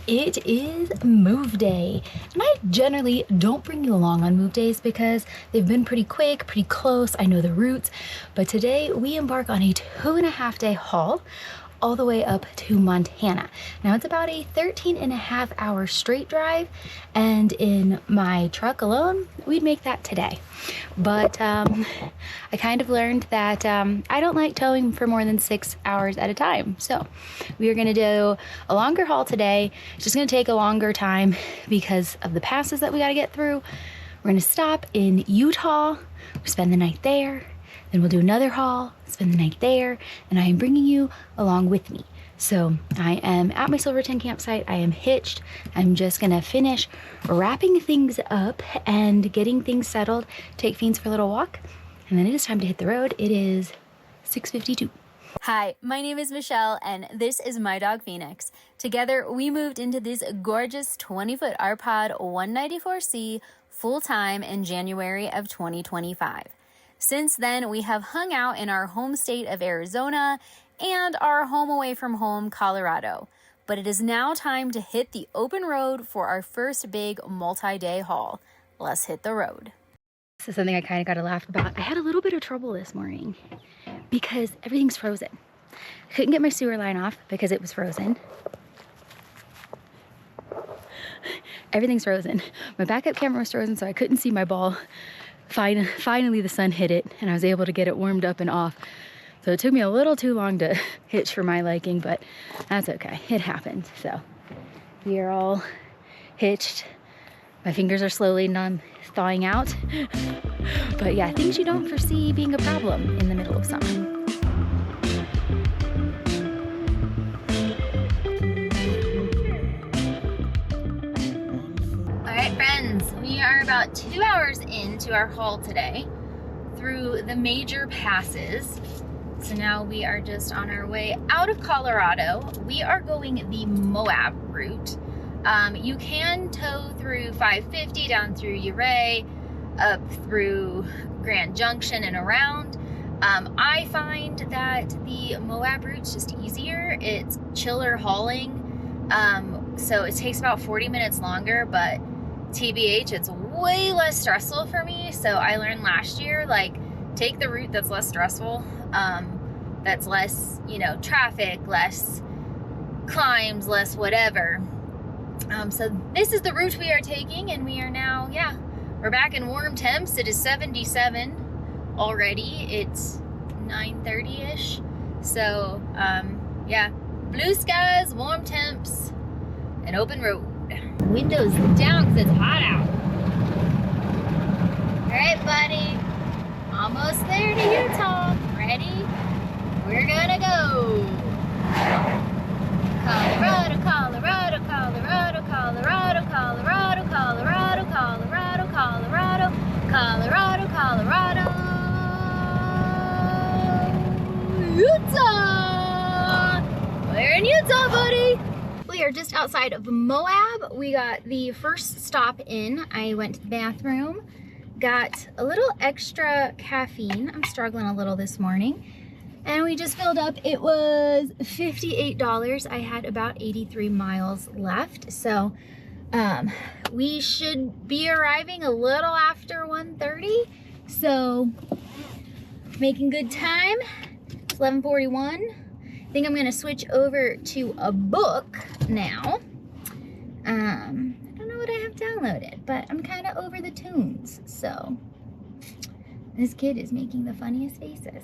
It is move day, and I generally don't bring you along on move days because they've been pretty quick, pretty close. I know the routes, but today we embark on a 2.5-day haul all the way up to Montana. Now it's about a 13.5-hour straight drive, and in my truck alone, we'd make that today. But I kind of learned that I don't like towing for more than 6 hours at a time. So we are gonna do a longer haul today. It's just gonna take a longer time because of the passes that we gotta get through. We're gonna stop in Utah, spend the night there. Then we'll do another haul, spend the night there, and I am bringing you along with me. So I am at my Silverton campsite. I am hitched. I'm just gonna finish wrapping things up and getting things settled, take Fiends for a little walk, and then it is time to hit the road. It is 6:52. Hi, my name is Michelle, and this is my dog Phoenix. Together, we moved into this gorgeous 20-foot R-Pod 194C full-time in January of 2025. Since then, we have hung out in our home state of Arizona and our home away from home, Colorado. But it is now time to hit the open road for our first big multi-day haul. Let's hit the road. This is something I kind of got to laugh about. I had a little bit of trouble this morning because everything's frozen. I couldn't get my sewer line off because it was frozen. Everything's frozen. My backup camera was frozen, so I couldn't see my ball. Finally the sun hit it and I was able to get it warmed up and off. So it took me a little too long to hitch for my liking, but that's okay. It happened. So we are all hitched. My fingers are slowly thawing out. But yeah, things you don't foresee being a problem in the middle of summer. We are about 2 hours into our haul today through the major passes. So now we are just on our way out of Colorado. We are going the Moab route. You can tow through 550 down through Ouray, up through Grand Junction and around. I find that the Moab route's just easier. It's chiller hauling. So it takes about 40 minutes longer, but TBH, it's way less stressful for me. So I learned last year, like, take the route that's less stressful, that's less, traffic, less climbs, less whatever. So this is the route we are taking, and we are now, we're back in warm temps. It is 77 already. It's 9:30-ish. So, blue skies, warm temps, and open road. Windows down because it's hot out. All right, buddy. Almost there to Utah. Ready? We're gonna go. Colorado, Colorado, Colorado, Colorado, Colorado, Colorado, Colorado, Colorado, Colorado, Colorado, Utah. We're in Utah, buddy. We are just outside of Moab. We got the first stop in. I went to the bathroom, got a little extra caffeine. I'm struggling a little this morning. And we just filled up. It was $58. I had about 83 miles left. So we should be arriving a little after 1:30. So making good time. It's 11:41. I think I'm gonna switch over to a book now. I don't know what I have downloaded, but I'm kind of over the tunes. So this kid is making the funniest faces.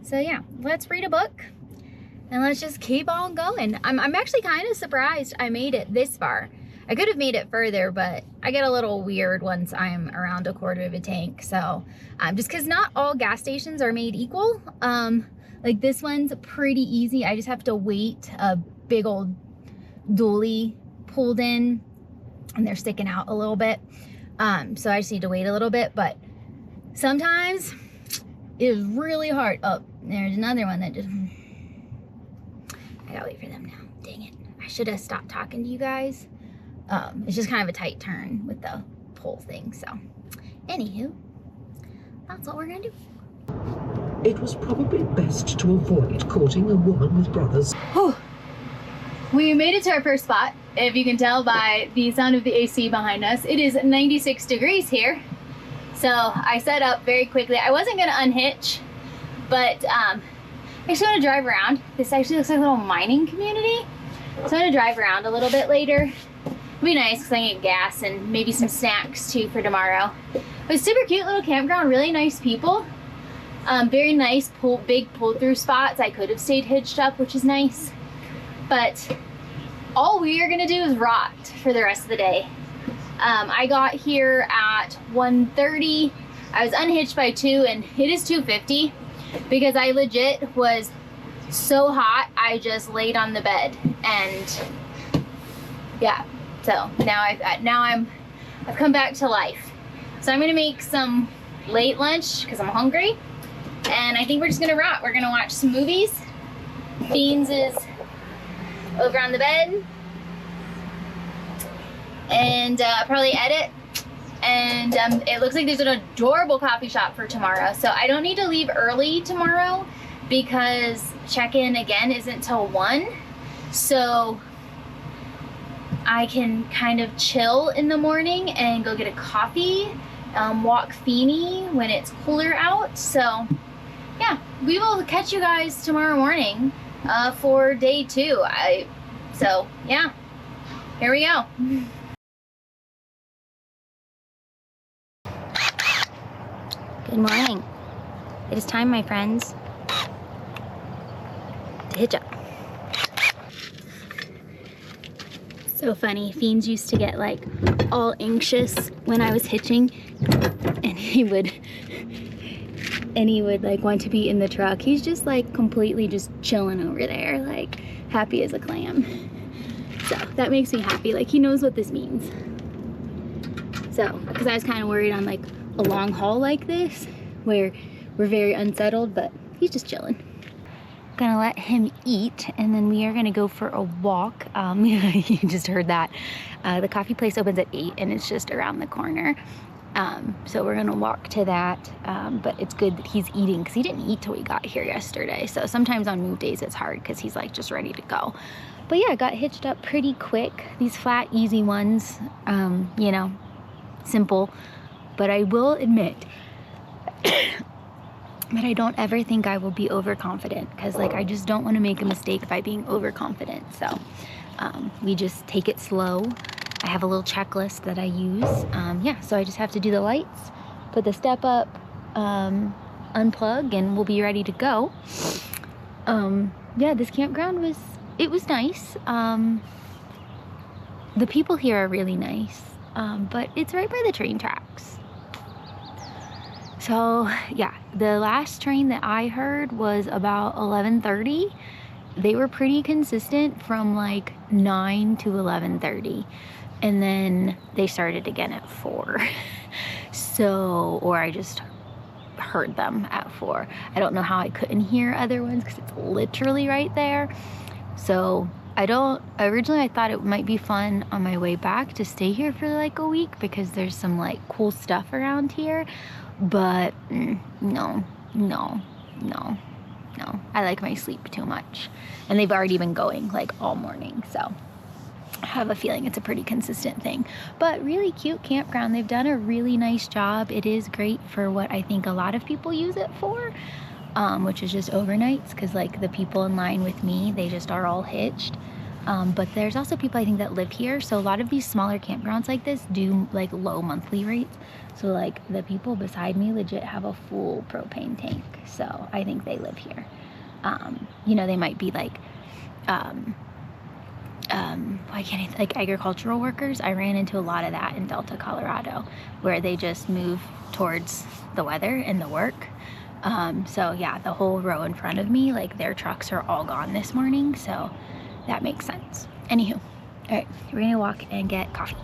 So yeah, let's read a book and let's just keep on going. I'm actually kind of surprised I made it this far. I could have made it further, but I get a little weird once I'm around a quarter of a tank. So just because not all gas stations are made equal. Like this one's pretty easy. I just have to wait a big old dually pulled in and they're sticking out a little bit. So I just need to wait a little bit, but sometimes it is really hard. Oh, there's another one that just, I gotta wait for them now. Dang it. I should have stopped talking to you guys. It's just kind of a tight turn with the pole thing. So anywho, that's what we're gonna do. It was probably best to avoid courting a woman with brothers. We made it to our first spot. if you can tell by the sound of the AC behind us. It is 96 degrees here. So I set up very quickly. I wasn't gonna unhitch, but I just want to drive around. This actually looks like a little mining community. So I'm gonna drive around a little bit later. It'll be nice because I can get gas and maybe some snacks too for tomorrow. But it's super cute little campground, really nice people. Very nice big pull-through spots. I could have stayed hitched up, which is nice. But all we are gonna do is rot for the rest of the day. I got here at 1:30. I was unhitched by 2 and it is 2:50 because I legit was so hot. I just laid on the bed and yeah. So now I've come back to life. So I'm gonna make some late lunch because I'm hungry. And I think we're just gonna rot. We're gonna watch some movies. Beans is over on the bed. And probably edit. And it looks like there's an adorable coffee shop for tomorrow. So I don't need to leave early tomorrow because check-in again isn't till 1. So I can kind of chill in the morning and go get a coffee, walk Feeny when it's cooler out. So yeah, we will catch you guys tomorrow morning for day 2. So yeah, here we go. Good morning. It is time, my friends, to hitch up. So funny, Fiends used to get like all anxious when I was hitching, and he would like want to be in the truck. He's just like completely just chilling over there, like happy as a clam. So that makes me happy. Like he knows what this means. So, because I was kind of worried on like a long haul like this where we're very unsettled, but he's just chilling. Gonna let him eat and then we are gonna go for a walk. You just heard that. The coffee place opens at 8 and it's just around the corner. So we're gonna walk to that, but it's good that he's eating because he didn't eat till we got here yesterday. So sometimes on move days it's hard because he's like just ready to go. But yeah, I got hitched up pretty quick. These flat, easy ones, you know, simple. But I will admit that I don't ever think I will be overconfident because like I just don't want to make a mistake by being overconfident. So we just take it slow. I have a little checklist that I use. Yeah, so I just have to do the lights, put the step up, unplug, and we'll be ready to go. Yeah, this campground was nice. The people here are really nice, but it's right by the train tracks. So yeah, the last train that I heard was about 11:30. They were pretty consistent from like 9 to 11:30. And then they started again at 4. So, or I just heard them at 4. I don't know how I couldn't hear other ones because it's literally right there. So originally I thought it might be fun on my way back to stay here for like a week because there's some like cool stuff around here. But no. I like my sleep too much. And they've already been going like all morning, so I have a feeling it's a pretty consistent thing. But really cute campground. They've done a really nice job. It is great for what I think a lot of people use it for, which is just overnights, because like the people in line with me, they just are all hitched. But there's also people I think that live here. So a lot of these smaller campgrounds like this do like low monthly rates. So like the people beside me legit have a full propane tank. So I think they live here. You know, they might be like, why can't I, like agricultural workers. I ran into a lot of that in Delta, Colorado, where they just move towards the weather and the work. So yeah, the whole row in front of me, like their trucks are all gone this morning. So that makes sense. Anywho, all right, we're gonna walk and get coffee.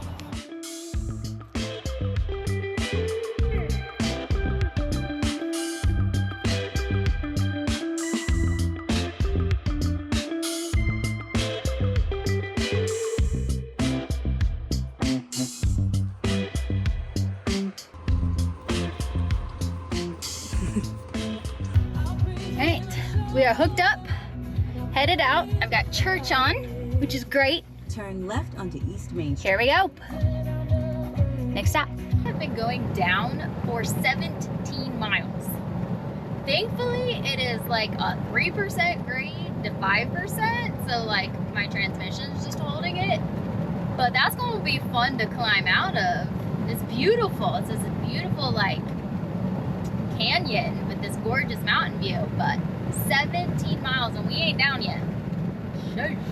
We are hooked up, headed out. I've got church on, which is great. turn left onto East Main Street. Here we go. Next stop. I've been going down for 17 miles. Thankfully, it is like a 3% grade to 5%, so like my transmission's just holding it. But that's going to be fun to climb out of. It's beautiful. It's this beautiful like canyon with this gorgeous mountain view, but 17 miles and we ain't down yet.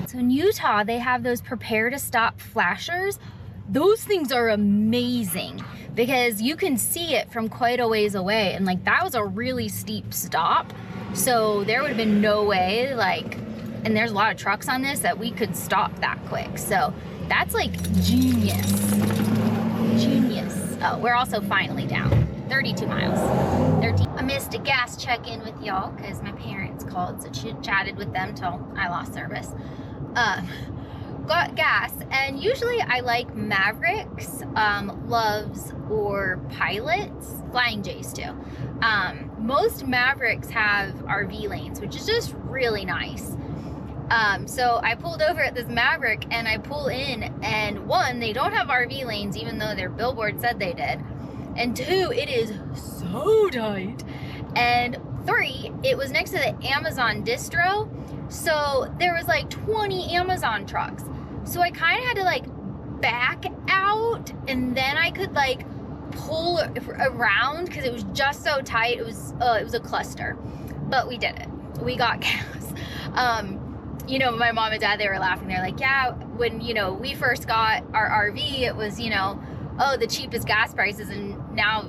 So in Utah, they have those prepare to stop flashers. Those things are amazing because you can see it from quite a ways away, and like that was a really steep stop, so there would have been no way, like, and there's a lot of trucks on this, that we could stop that quick. So that's like genius. Oh, we're also finally down 32 miles. 13. I missed a gas check-in with y'all because my parents called, so chatted with them till I lost service. Got gas, and usually I like Mavericks, Loves, or Pilots, Flying J's too. Most Mavericks have RV lanes, which is just really nice. So I pulled over at this Maverick and I pull in, and one, they don't have RV lanes even though their billboard said they did, and two, it is so tight, and three, it was next to the Amazon distro, so there was like 20 Amazon trucks, so I kind of had to like back out, and then I could like pull around because it was just so tight. It was a cluster, but we did it. We got gas. You know, my mom and dad, they were laughing. They're like, yeah, when, you know, we first got our RV, it was, you know, oh, the cheapest gas prices, and now,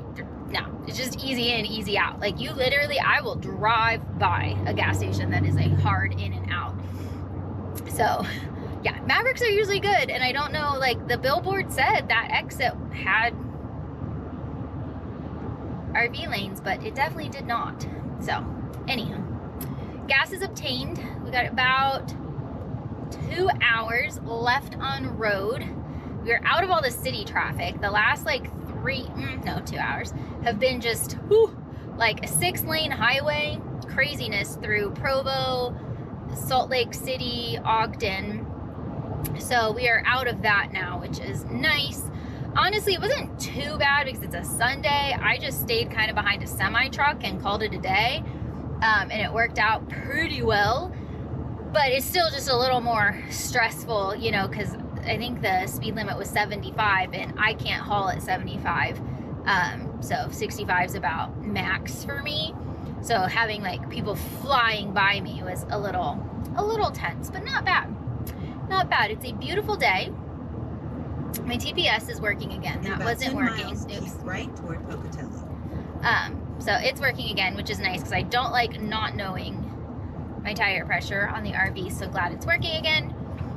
no, it's just easy in, easy out. Like, you literally, I will drive by a gas station that is a hard in and out. So, yeah, Mavericks are usually good, and I don't know, like, the billboard said that exit had RV lanes, but it definitely did not. So, anyhow, gas is obtained. We got about 2 hours left on road. We're out of all the city traffic. The last like 2 hours have been just like a 6-lane highway craziness through Provo, Salt Lake City, Ogden. So we are out of that now, which is nice. Honestly, it wasn't too bad because it's a Sunday. I just stayed kind of behind a semi truck and called it a day. And it worked out pretty well, but it's still just a little more stressful, you know, because I think the speed limit was 75 and I can't haul at 75. So 65 is about max for me. So having like people flying by me was a little tense, but not bad. Not bad. It's a beautiful day. My TPS is working again. That wasn't working. Oops. Right toward Pocatello. So it's working again, which is nice because I don't like not knowing my tire pressure on the RV, so glad it's working again.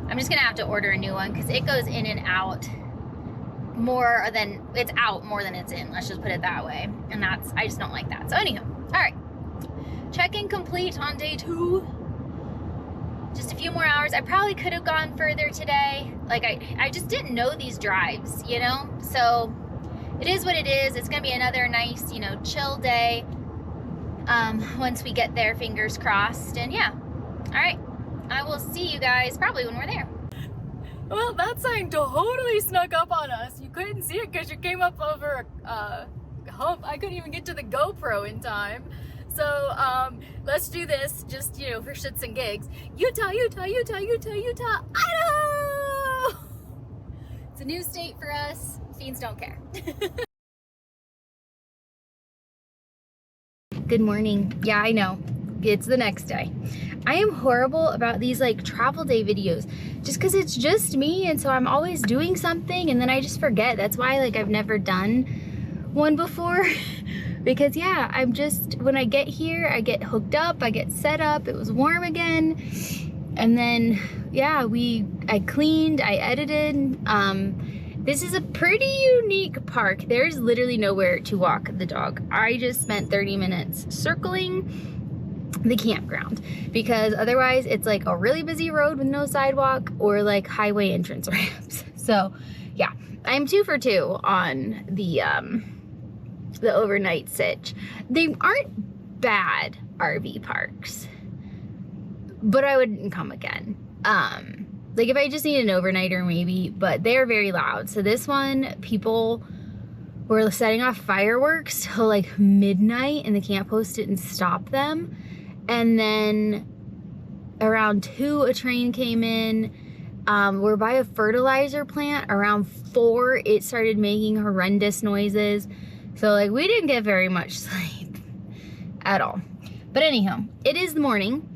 I'm just gonna have to order a new one because it goes in and out more than it's out more than it's in, let's just put it that way, and that's, I just don't like that. So anyhow, all right, check-in complete on day 2. Just a few more hours. I probably could have gone further today. Like I just didn't know these drives, you know, so it is what it is. It's gonna be another nice, you know, chill day once we get there, fingers crossed. And yeah, all right, I will see you guys probably when we're there. Well, that sign totally snuck up on us. You couldn't see it because you came up over a hump. I couldn't even get to the GoPro in time. So let's do this just, you know, for shits and gigs. Utah, Utah, Utah, Utah, Utah, Idaho! It's a new state for us. Fiends don't care. Good morning. Yeah, I know. It's the next day. I am horrible about these like travel day videos just because it's just me, and so I'm always doing something and then I just forget. That's why like I've never done one before because yeah, I'm just, when I get here, I get hooked up, I get set up, it was warm again, and then yeah, I cleaned, I edited. This is a pretty unique park. There's literally nowhere to walk the dog. I just spent 30 minutes circling the campground because otherwise it's like a really busy road with no sidewalk or like highway entrance ramps. So yeah, I'm 2 for 2 on the overnight sitch. They aren't bad RV parks, but I wouldn't come again. Like if I just need an overnighter maybe, but they're very loud. So this one, people were setting off fireworks till like midnight and the camp host didn't stop them. And then around 2, a train came in. We're by a fertilizer plant. Around 4, it started making horrendous noises. So like we didn't get very much sleep at all. But anyhow, it is the morning.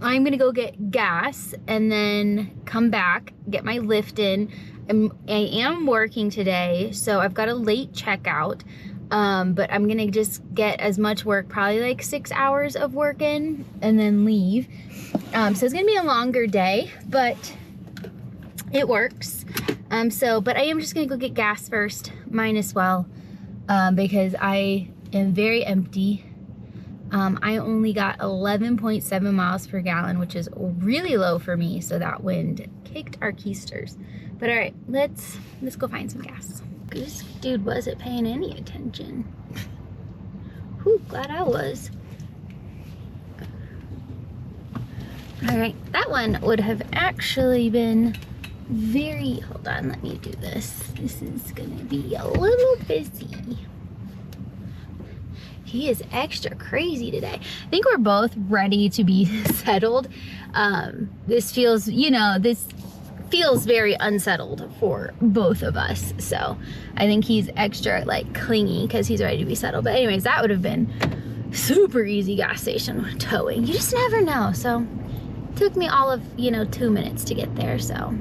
I'm gonna go get gas and then come back, get my lift in. I am working today, so I've got a late checkout. But I'm gonna just get as much work, probably like 6 hours of work in, and then leave. So it's gonna be a longer day, but it works. But I am just gonna go get gas first, mine as well, because I am very empty. I only got 11.7 miles per gallon, which is really low for me, so that wind kicked our keisters. But all right, let's go find some gas. This dude wasn't paying any attention. Whew, glad I was. All right, that one would have actually been very, hold on, let me do this. This is gonna be a little busy. He is extra crazy today. I think we're both ready to be settled. This feels, this feels very unsettled for both of us. So I think he's extra like clingy because he's ready to be settled. But anyways, that would have been super easy gas station towing. You just never know. So it took me all of, 2 minutes to get there. So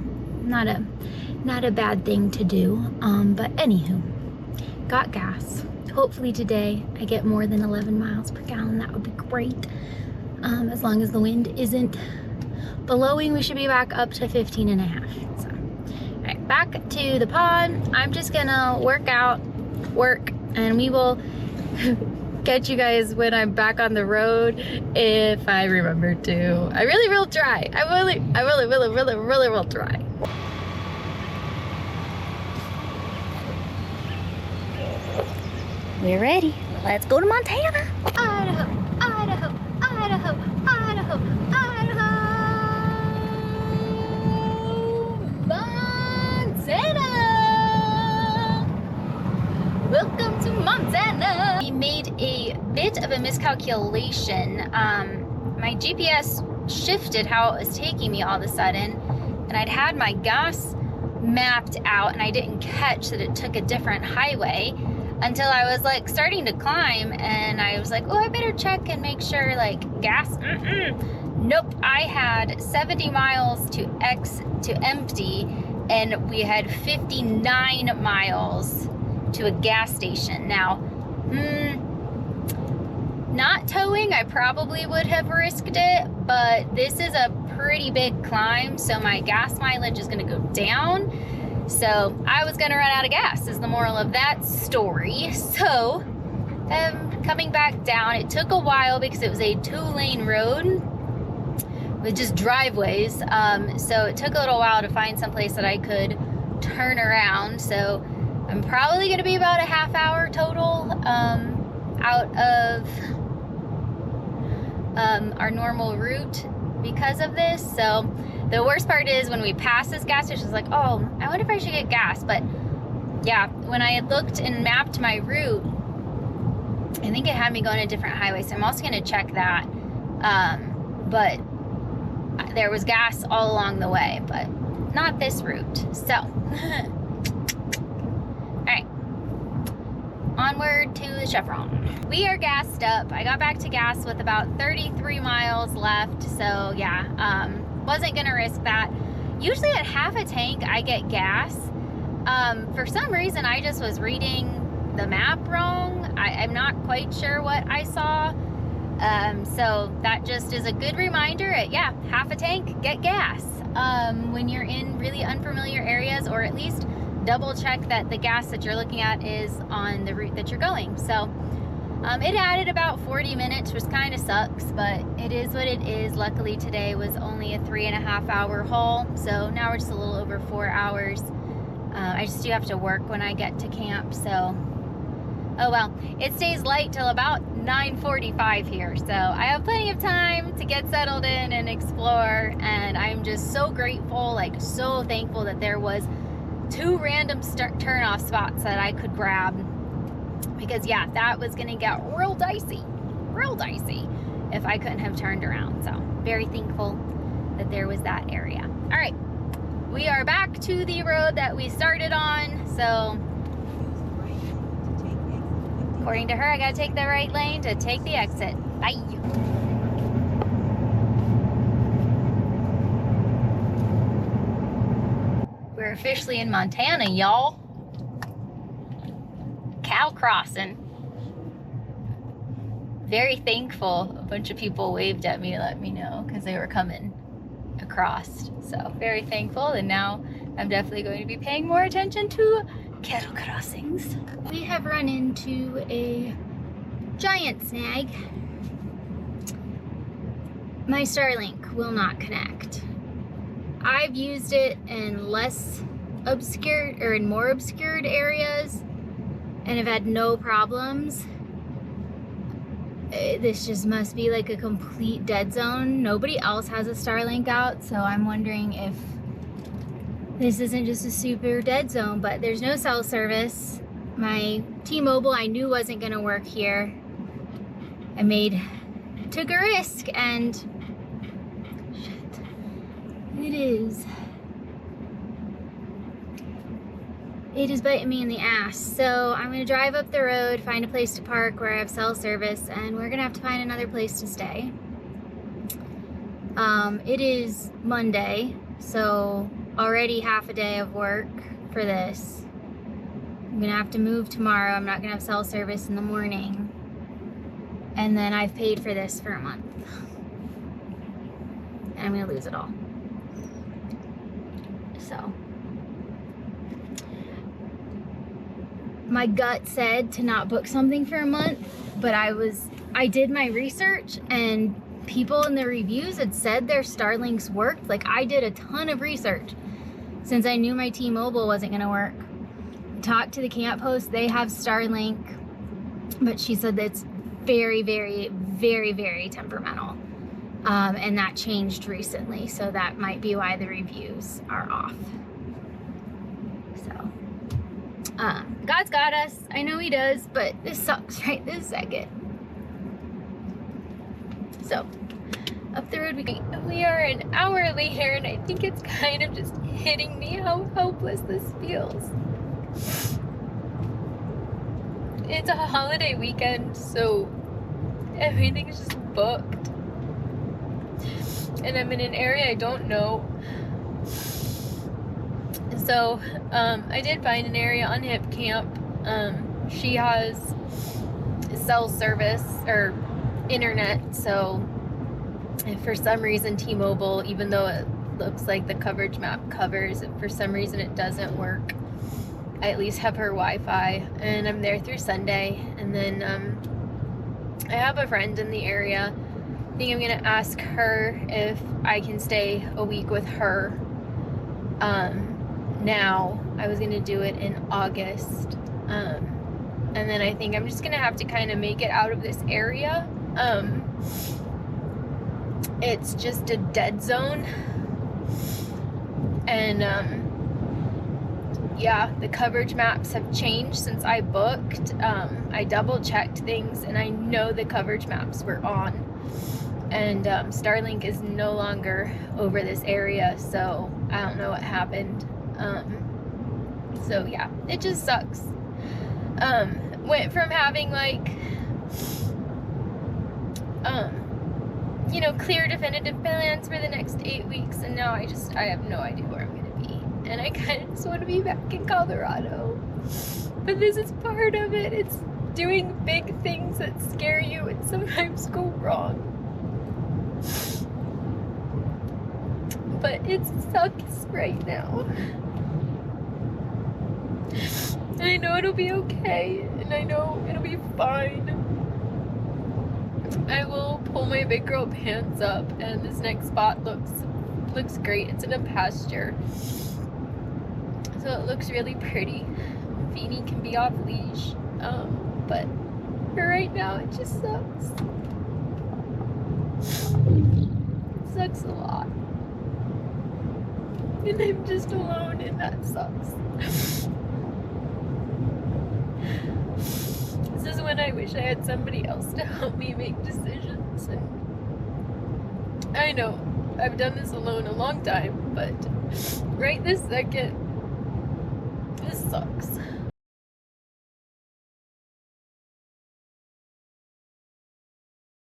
not a bad thing to do. But anywho, got gas. Hopefully today I get more than 11 miles per gallon. That would be great. As long as the wind isn't blowing, we should be back up to 15 and a half. So, all right, back to the pond. I'm just gonna work, and we will catch you guys when I'm back on the road if I remember to. I really will try. I really will try. We're ready. Let's go to Montana. Idaho, Idaho, Idaho, Idaho, Idaho. Montana. Welcome to Montana. We made a bit of a miscalculation. My GPS shifted how it was taking me all of a sudden, and I'd had my gas mapped out, and I didn't catch that it took a different highway until I was like starting to climb, and I was like, oh, I better check and make sure like gas. Nope, I had 70 miles to empty, and we had 59 miles to a gas station. Now, not towing, I probably would have risked it, but this is a pretty big climb, so my gas mileage is gonna go down. So I was gonna run out of gas is the moral of that story. So coming back down, it took a while because it was a 2-lane road with just driveways. So it took a little while to find some place that I could turn around. So I'm probably gonna be about a half hour total out of our normal route because of this. So the worst part is when we pass this gas station, it's like, oh, I wonder if I should get gas. But yeah, when I had looked and mapped my route, I think it had me going a different highway. So I'm also going to check that. But there was gas all along the way, but not this route. So, all right, onward to the Chevron. We are gassed up. I got back to gas with about 33 miles left. So yeah, wasn't gonna risk that. Usually at half a tank I get gas. For some reason I just was reading the map wrong. I'm not quite sure what I saw. So that just is a good reminder at, yeah, half a tank, get gas. When you're in really unfamiliar areas, or at least double check that the gas that you're looking at is on the route that you're going. So it added about 40 minutes, which kind of sucks, but it is what it is. Luckily today was only a 3.5 hour haul, so now we're just a little over 4 hours. I just do have to work when I get to camp, so Oh well, it stays light till about 9:45 here, so I have plenty of time to get settled in and explore, and I'm just so grateful, like so thankful that there was 2 random turn-off spots that I could grab, because yeah, that was gonna get real dicey if I couldn't have turned around. So very thankful that there was that area. All right, we are back to the road that we started on. So according to her, I gotta take the right lane to take the exit. Bye. We're officially in Montana, y'all. Cow crossing. Very thankful. A bunch of people waved at me to let me know because they were coming across. So very thankful, and now I'm definitely going to be paying more attention to cattle crossings. We have run into a giant snag. My Starlink will not connect. I've used it in less obscured or in more obscured areas and have had no problems. This just must be like a complete dead zone. Nobody else has a Starlink out, so I'm wondering if this isn't just a super dead zone, but there's no cell service. My T-Mobile I knew wasn't gonna work here. Took a risk, and shit, it is biting me in the ass. So I'm gonna drive up the road, find a place to park where I have cell service, and we're gonna have to find another place to stay. It is Monday, so already half a day of work for this. I'm gonna have to move tomorrow. I'm not gonna have cell service in the morning. And then I've paid for this for a month. And I'm gonna lose it all. So. My gut said to not book something for a month, but I did my research, and people in the reviews had said their Starlinks worked. Like, I did a ton of research since I knew my T-Mobile wasn't gonna work. Talked to the camp host, they have Starlink, but she said that's very, very, very, very temperamental. And that changed recently, so that might be why the reviews are off. So, God's got us. I know he does, but this sucks right this second. So, up the road we are an hour later, and I think it's kind of just hitting me how hopeless this feels. It's a holiday weekend, so everything's just booked. And I'm in an area I don't know. So, I did find an area on Hip Camp. She has cell service, or internet, so if for some reason T-Mobile, even though it looks like the coverage map covers, if for some reason it doesn't work, I at least have her Wi-Fi, and I'm there through Sunday. And then I have a friend in the area. I think I'm gonna ask her if I can stay a week with her. Now, I was gonna do it in August, and then I think I'm just gonna have to kind of make it out of this area. It's just a dead zone, and yeah, the coverage maps have changed since I booked. I double checked things, and I know the coverage maps were on, and Starlink is no longer over this area, so I don't know what happened. So yeah, it just sucks. Went from having like you know, clear definitive plans for the next 8 weeks, and now I have no idea where I'm gonna be, and I kind of just want to be back in Colorado. But this is part of it. It's doing big things that scare you and sometimes go wrong. But it sucks right now. And I know it'll be okay, and I know it'll be fine. I will pull my big girl pants up, and this next spot looks great. It's in a pasture, so it looks really pretty. Feeny can be off leash. but for right now, it just sucks. It sucks a lot. And I'm just alone, and that sucks. This is when I wish I had somebody else to help me make decisions. And I know I've done this alone a long time, but right this second, this sucks.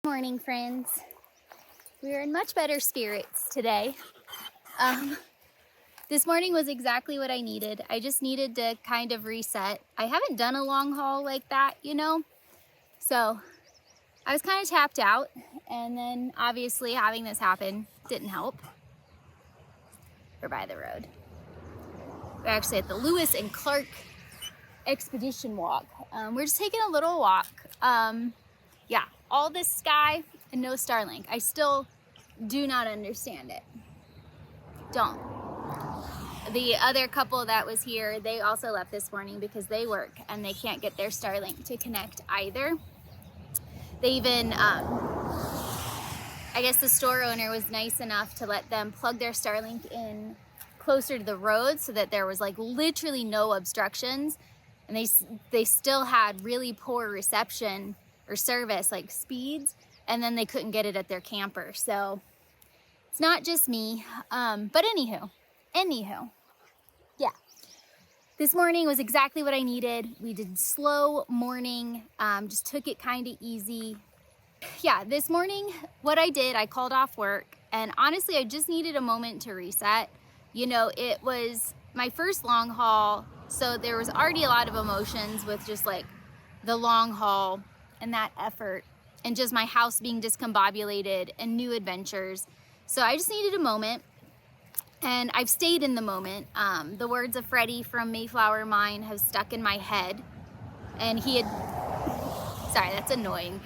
Morning, friends. We are in much better spirits today. This morning was exactly what I needed. I just needed to kind of reset. I haven't done a long haul like that, you know? So I was kind of tapped out, and then obviously having this happen didn't help. We're by the road. We're actually at the Lewis and Clark expedition walk. We're just taking a little walk. Yeah, all this sky and no Starlink. I still do not understand it. Don't. The other couple that was here, they also left this morning because they work and they can't get their Starlink to connect either. They even, I guess the store owner was nice enough to let them plug their Starlink in closer to the road so that there was like literally no obstructions, and they still had really poor reception or service, like speeds, and then they couldn't get it at their camper. So it's not just me, but anywho, yeah. This morning was exactly what I needed. We did slow morning, just took it kind of easy. Yeah, this morning, what I did, I called off work, and honestly, I just needed a moment to reset. You know, it was my first long haul, so there was already a lot of emotions with just like the long haul and that effort, and just my house being discombobulated and new adventures. So I just needed a moment, and I've stayed in the moment. The words of Freddie from Mayflower Mine have stuck in my head, and he had, sorry, that's annoying.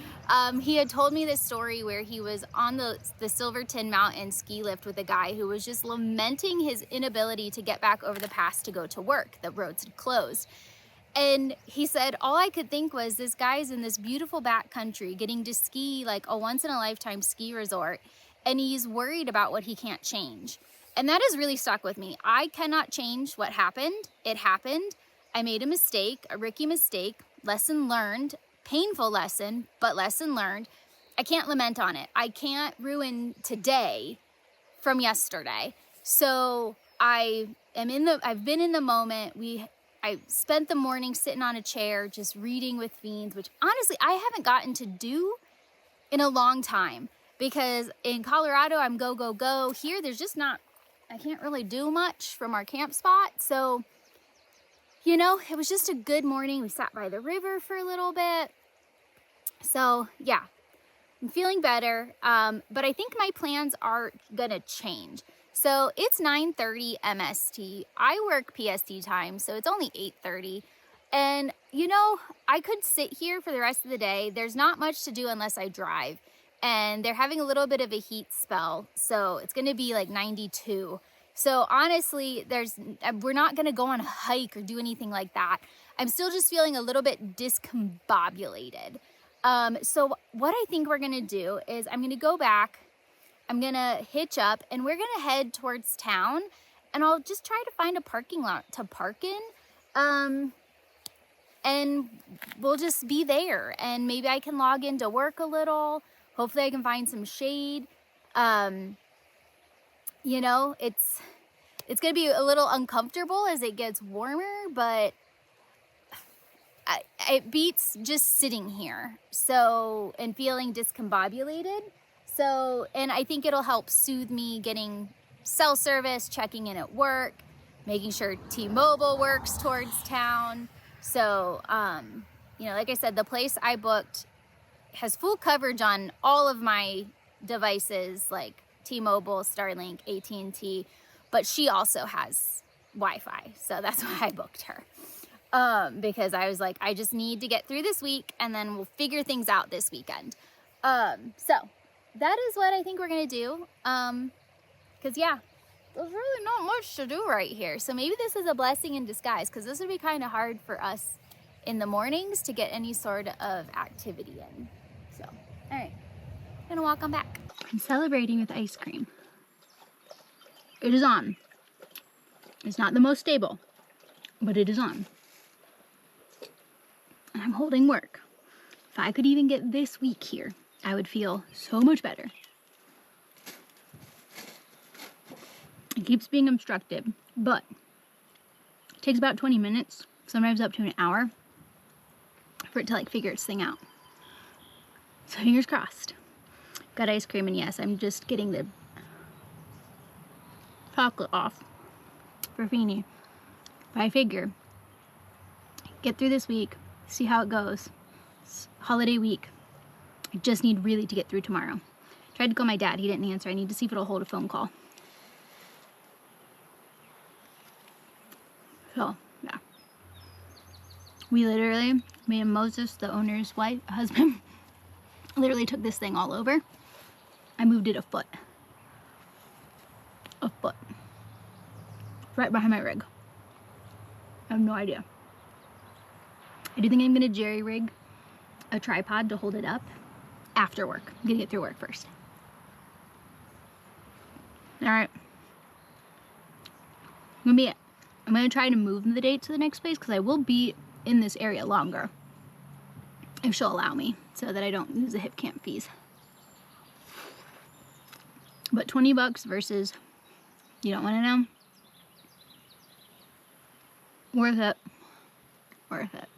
He had told me this story where he was on the Silverton mountain ski lift with a guy who was just lamenting his inability to get back over the pass to go to work. The roads had closed. And he said, all I could think was, this guy's in this beautiful backcountry getting to ski like a once-in-a-lifetime ski resort, and he's worried about what he can't change. And that has really stuck with me. I cannot change what happened. It happened. I made a mistake, a rookie mistake, lesson learned, painful lesson, but lesson learned. I can't lament on it. I can't ruin today from yesterday. So I've been in the moment. I spent the morning sitting on a chair just reading with fiends, which honestly I haven't gotten to do in a long time, because in Colorado I'm go, go, go. Here there's just not, I can't really do much from our camp spot. So, you know, it was just a good morning. We sat by the river for a little bit. So yeah, I'm feeling better. But I think my plans are gonna change. So it's 9:30 MST. I work PST time, so it's only 8:30. And you know, I could sit here for the rest of the day. There's not much to do unless I drive. And they're having a little bit of a heat spell, so it's gonna be like 92. So honestly, we're not gonna go on a hike or do anything like that. I'm still just feeling a little bit discombobulated. So what I think we're gonna do is I'm gonna go back, I'm gonna hitch up, and we're gonna head towards town, and I'll just try to find a parking lot to park in. And we'll just be there, and maybe I can log into work a little. Hopefully I can find some shade. You know, it's gonna be a little uncomfortable as it gets warmer, but it beats just sitting here. So, and feeling discombobulated. So, and I think it'll help soothe me getting cell service, checking in at work, making sure T-Mobile works towards town. So, you know, like I said, the place I booked has full coverage on all of my devices, like T-Mobile, Starlink, AT&T, but she also has Wi-Fi. So that's why I booked her. Because I was like, I just need to get through this week, and then we'll figure things out this weekend. So that is what I think we're gonna do. Cause yeah, there's really not much to do right here. So maybe this is a blessing in disguise, because this would be kind of hard for us in the mornings to get any sort of activity in. So, all right, gonna walk on back. I'm celebrating with ice cream. It is on. It's not the most stable, but it is on. And I'm holding work. If I could even get this week here, I would feel so much better. It keeps being obstructed, but it takes about 20 minutes, sometimes up to an hour, for it to like figure its thing out. So fingers crossed. Got ice cream, and yes, I'm just getting the chocolate off for Feeny. But I figure, get through this week, see how it goes. It's holiday week. I just need really to get through tomorrow. Tried to call my dad, he didn't answer. I need to see if it'll hold a phone call. So, yeah. We literally, me and Moses, the owner's husband, literally took this thing all over. I moved it a foot. A foot. Right behind my rig. I have no idea. I do think I'm gonna jerry rig a tripod to hold it up after work. I'm gonna get through work first. All right. Gonna be it. I'm gonna try to move the date to the next place because I will be in this area longer if she'll allow me, so that I don't lose the hip camp fees. But $20 versus, you don't want to know? Worth it. Worth it.